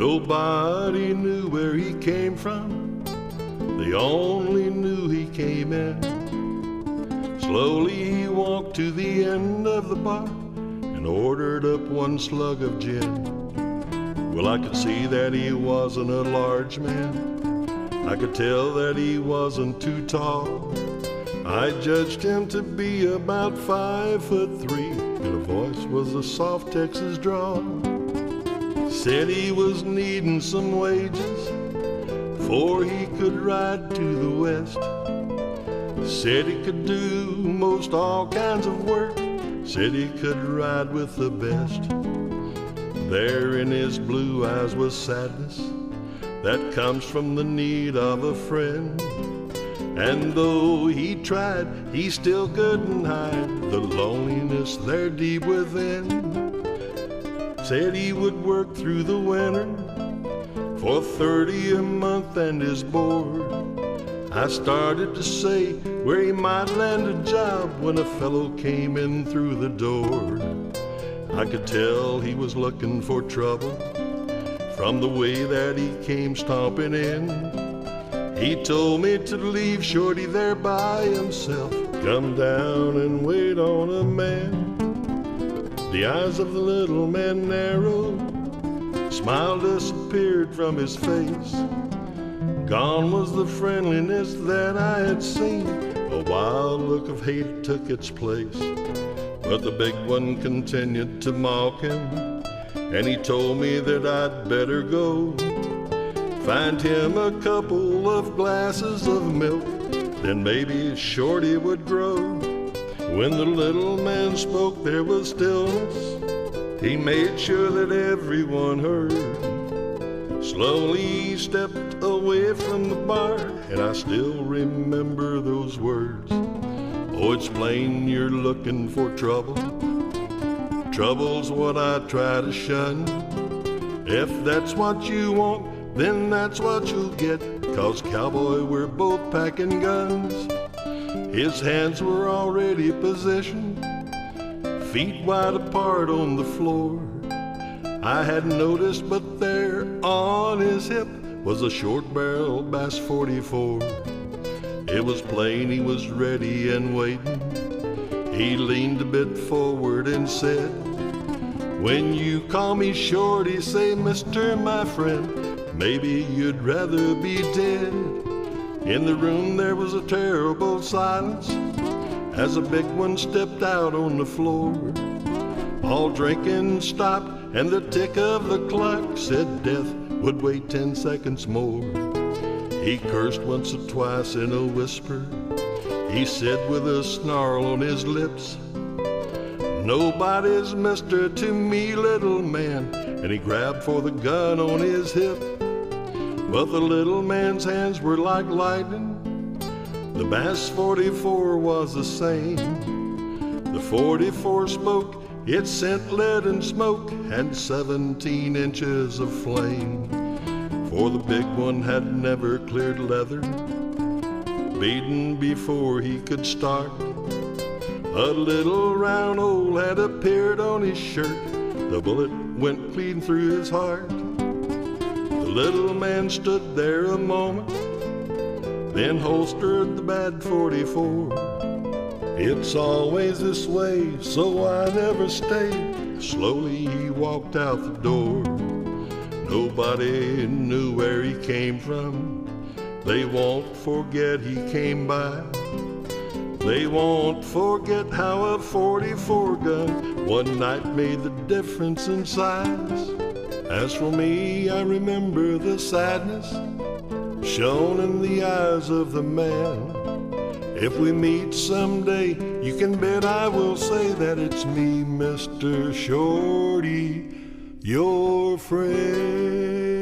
Nobody knew where he came from, they only knew he came in. Slowly he walked to the end of the bar and ordered up one slug of gin. Well, I could see that he wasn't a large man, I could tell that he wasn't too tall. I judged him to be about 5'3", and a voice was a soft Texas drawl. Said he was needing some wages, for he could ride to the west. Said he could do most all kinds of work, said he could ride with the best. There in his blue eyes was sadness that comes from the need of a friend. And though he tried, he still couldn't hide the loneliness there deep within. Said he would work through the winter for $30 a month and his board. I started to say where he might land a job when a fellow came in through the door. I could tell he was looking for trouble from the way that he came stomping in. He told me to leave Shorty there by himself, come down and wait on a man. The eyes of the little man narrowed, a smile disappeared from his face. Gone was the friendliness that I had seen, a wild look of hate took its place. But the big one continued to mock him, and he told me that I'd better go find him a couple of glasses of milk, then maybe Shorty would grow. When the little man spoke there was stillness, he made sure that everyone heard. Slowly he stepped away from the bar, and I still remember those words. Oh, it's plain you're looking for trouble. Trouble's what I try to shun. If that's what you want, then that's what you'll get, 'cause cowboy, we're both packing guns. His hands were already positioned, feet wide apart on the floor. I hadn't noticed, but there on his hip was a short-barrel Bass 44. It was plain he was ready and waiting. He leaned a bit forward and said, when you call me Shorty, say Mister, my friend, maybe you'd rather be dead. In the room there was a terrible silence as a big one stepped out on the floor. All drinking stopped, and the tick of the clock said death would wait 10 seconds more. He cursed once or twice in a whisper. He said with a snarl on his lips, nobody's mister to me, little man, and he grabbed for the gun on his hip. But the little man's hands were like lightning. The Bass 44 was the same. The 44 spoke, it sent lead and smoke and 17 inches of flame. For the big one had never cleared leather, beaten before he could start. A little round hole had appeared on his shirt. The bullet went clean through his heart. The little man stood there a moment, then holstered the bad 44. It's always this way, so I never stayed. Slowly he walked out the door. Nobody knew where he came from. They won't forget he came by. They won't forget how a 44 gun one night made the difference in size. As for me, I remember the sadness shown in the eyes of the man. If we meet someday, you can bet I will say that it's me, Mr. Shorty, your friend.